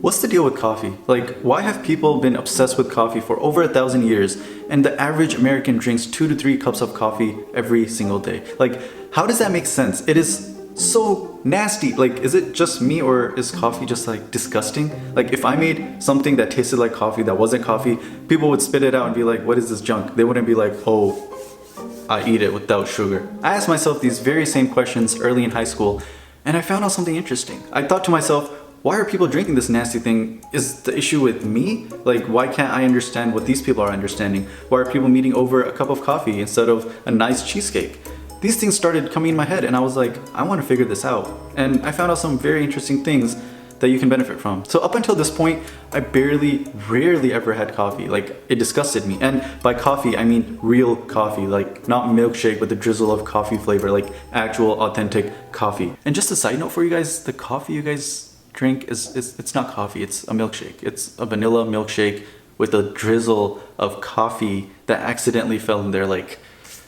What's the deal with coffee? Like, why have people been obsessed with coffee for over 1,000 years and the average American drinks 2 to 3 cups of coffee every single day? Like, how does that make sense? It is so nasty. Like, is it just me or is coffee just like disgusting? Like, if I made something that tasted like coffee that wasn't coffee, people would spit it out and be like, what is this junk? They wouldn't be like, oh, I eat it without sugar. I asked myself these very same questions early in high school and I found out something interesting. I thought to myself, why are people drinking this nasty thing? Is the issue with me? Like, why can't I understand what these people are understanding? Why are people meeting over a cup of coffee instead of a nice cheesecake? These things started coming in my head and I was like, I want to figure this out. And I found out some very interesting things that you can benefit from. So up until this point, I rarely ever had coffee. Like, it disgusted me. And by coffee, I mean real coffee, like not milkshake with a drizzle of coffee flavor, like actual authentic coffee. And just a side note for you guys, the coffee you guys drink it's not coffee, it's a milkshake. It's a vanilla milkshake with a drizzle of coffee that accidentally fell in there. Like,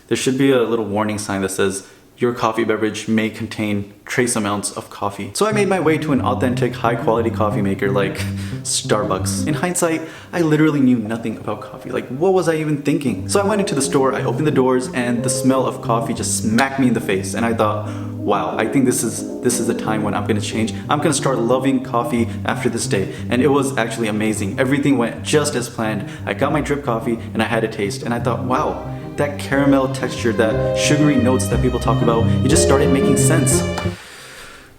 there should be a little warning sign that says your coffee beverage may contain trace amounts of coffee. So I made my way to an authentic, high quality coffee maker like Starbucks. In hindsight, I literally knew nothing about coffee. Like, what was I even thinking? So I went into the store, I opened the doors, and the smell of coffee just smacked me in the face. And I thought, wow, I think this is a time when I'm gonna change. I'm gonna start loving coffee after this day. And it was actually amazing. Everything went just as planned. I got my drip coffee and I had a taste. And I thought, wow, that caramel texture, that sugary notes that people talk about, it just started making sense.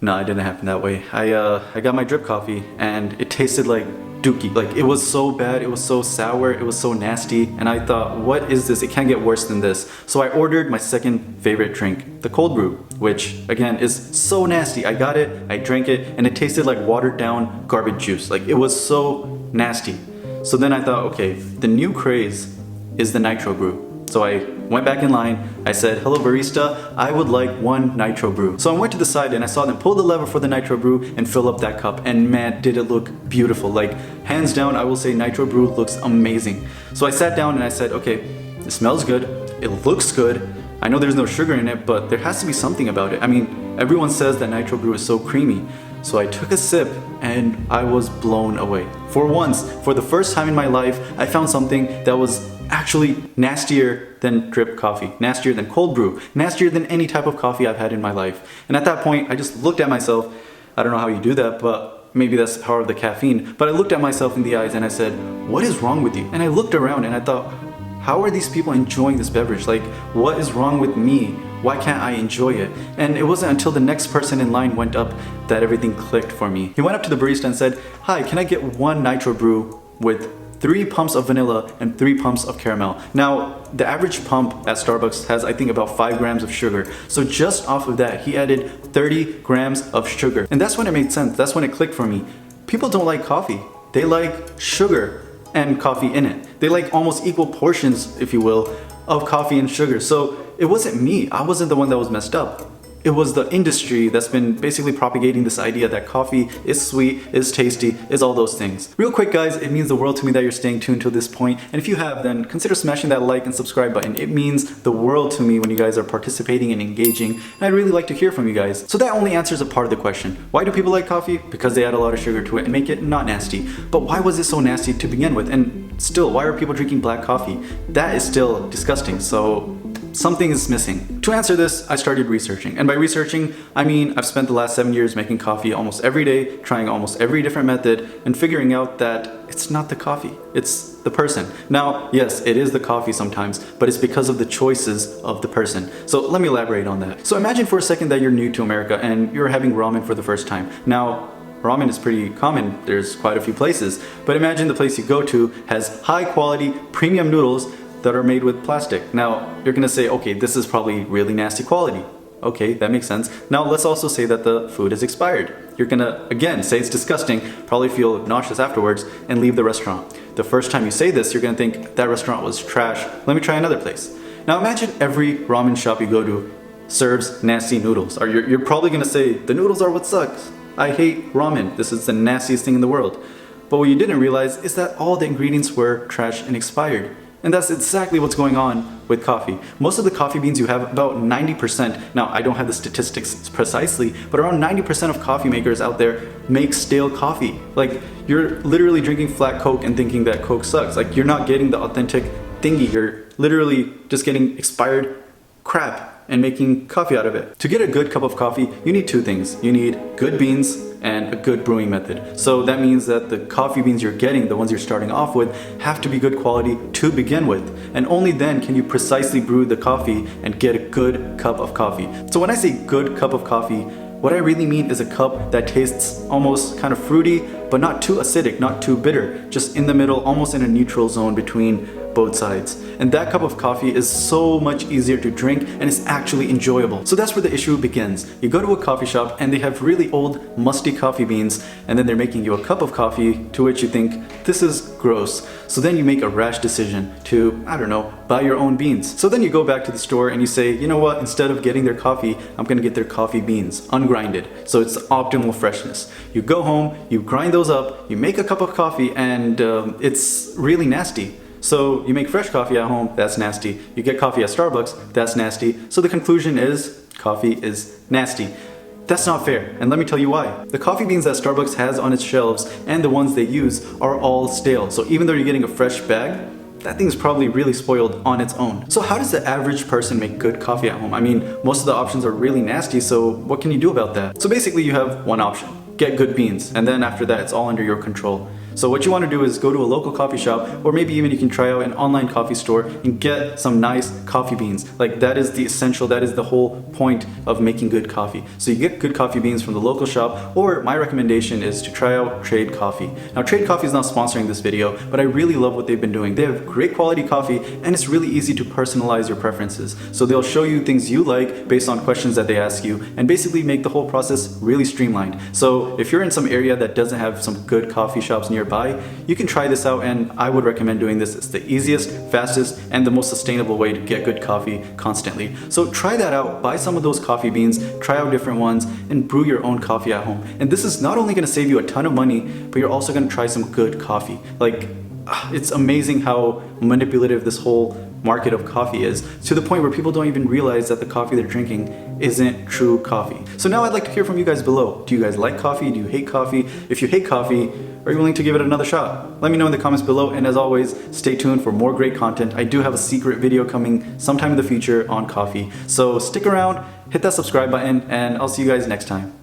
No, it didn't happen that way. I got my drip coffee and it tasted like dookie. Like, it was so bad, it was so sour, it was so nasty, and I thought, what is this? It can't get worse than this. So I ordered my second favorite drink, the cold brew, which again is so nasty. I got it, I drank it, and it tasted like watered down garbage juice. Like, it was so nasty. So then I thought, okay, the new craze is the nitro brew. So I went back in line, I said, hello barista, I would like one nitro brew. So I went to the side and I saw them pull the lever for the nitro brew and fill up that cup, and man, did it look beautiful. Like, hands down, I will say nitro brew looks amazing. So I sat down and I said, okay, it smells good, it looks good, I know there's no sugar in it, but there has to be something about it. I mean, everyone says that nitro brew is so creamy. So I took a sip and I was blown away. For once, for the first time in my life, I found something that was actually nastier than drip coffee, nastier than cold brew, nastier than any type of coffee I've had in my life. And at that point, I just looked at myself. I don't know how you do that, but maybe that's the power of the caffeine. But I looked at myself in the eyes and I said, what is wrong with you? And I looked around and I thought, how are these people enjoying this beverage? Like, what is wrong with me? Why can't I enjoy it? And it wasn't until the next person in line went up that everything clicked for me. He went up to the barista and said, hi, can I get one nitro brew with 3 pumps of vanilla and 3 pumps of caramel? Now, the average pump at Starbucks has, I think, about 5 grams of sugar. So just off of that, he added 30 grams of sugar. And that's when it made sense. That's when it clicked for me. People don't like coffee. They like sugar and coffee in it. They like almost equal portions, if you will, of coffee and sugar. So it wasn't me. I wasn't the one that was messed up. It was the industry that's been basically propagating this idea that coffee is sweet, is tasty, is all those things. Real quick guys, it means the world to me that you're staying tuned to this point. And if you have, then consider smashing that like and subscribe button. It means the world to me when you guys are participating and engaging. And I'd really like to hear from you guys. So that only answers a part of the question. Why do people like coffee? Because they add a lot of sugar to it and make it not nasty. But why was it so nasty to begin with? And still, why are people drinking black coffee? That is still disgusting. So something is missing. To answer this, I started researching. And by researching, I mean I've spent the last 7 years making coffee almost every day, trying almost every different method, and figuring out that it's not the coffee, it's the person. Now, yes, it is the coffee sometimes, but it's because of the choices of the person. So let me elaborate on that. So imagine for a second that you're new to America and you're having ramen for the first time. Now, ramen is pretty common, there's quite a few places, but imagine the place you go to has high quality premium noodles that are made with plastic. Now, you're gonna say, okay, this is probably really nasty quality. Okay, that makes sense. Now, let's also say that the food is expired. You're gonna, again, say it's disgusting, probably feel nauseous afterwards, and leave the restaurant. The first time you say this, you're gonna think, that restaurant was trash, let me try another place. Now, imagine every ramen shop you go to serves nasty noodles. Or you're probably gonna say, the noodles are what sucks. I hate ramen, this is the nastiest thing in the world. But what you didn't realize is that all the ingredients were trash and expired. And that's exactly what's going on with coffee. Most of the coffee beans you have, about 90%, now I don't have the statistics precisely, but around 90% of coffee makers out there make stale coffee. Like, you're literally drinking flat Coke and thinking that Coke sucks. Like, you're not getting the authentic thingy. You're literally just getting expired crap and making coffee out of it. To get a good cup of coffee, you need two things. You need good beans and a good brewing method. So that means that the coffee beans you're getting, the ones you're starting off with, have to be good quality to begin with. And only then can you precisely brew the coffee and get a good cup of coffee. So when I say good cup of coffee, what I really mean is a cup that tastes almost kind of fruity, but not too acidic, not too bitter, just in the middle, almost in a neutral zone between both sides. And that cup of coffee is so much easier to drink and it's actually enjoyable. So that's where the issue begins. You go to a coffee shop and they have really old, musty coffee beans, and then they're making you a cup of coffee to which you think, this is gross. So then you make a rash decision to, I don't know, buy your own beans. So then you go back to the store and you say, you know what, instead of getting their coffee, I'm gonna get their coffee beans, ungrinded. So it's optimal freshness. You go home, you grind those up, you make a cup of coffee, and it's really nasty. So you make fresh coffee at home, that's nasty. You get coffee at Starbucks, that's nasty. So the conclusion is, coffee is nasty. That's not fair, and let me tell you why. The coffee beans that Starbucks has on its shelves and the ones they use are all stale. So even though you're getting a fresh bag, that thing's probably really spoiled on its own. So how does the average person make good coffee at home? I mean, most of the options are really nasty, so what can you do about that? So basically you have one option. Get good beans, and then after that it's all under your control. So what you want to do is go to a local coffee shop, or maybe even you can try out an online coffee store and get some nice coffee beans. Like, that is the essential, that is the whole point of making good coffee. So you get good coffee beans from the local shop, or my recommendation is to try out Trade Coffee. Now, Trade Coffee is not sponsoring this video, but I really love what they've been doing. They have great quality coffee, and it's really easy to personalize your preferences. So they'll show you things you like based on questions that they ask you, and basically make the whole process really streamlined. So if you're in some area that doesn't have some good coffee shops nearby, you can try this out, and I would recommend doing this. It's the easiest, fastest, and the most sustainable way to get good coffee constantly. So try that out, buy some of those coffee beans, try out different ones, and brew your own coffee at home. And this is not only going to save you a ton of money, but you're also going to try some good coffee. Like, it's amazing how manipulative this whole market of coffee is, to the point where people don't even realize that the coffee they're drinking isn't true coffee. So now I'd like to hear from you guys below. Do you guys like coffee? Do you hate coffee? If you hate coffee, are you willing to give it another shot? Let me know in the comments below, and as always, stay tuned for more great content. I do have a secret video coming sometime in the future on coffee. So stick around, hit that subscribe button, and I'll see you guys next time.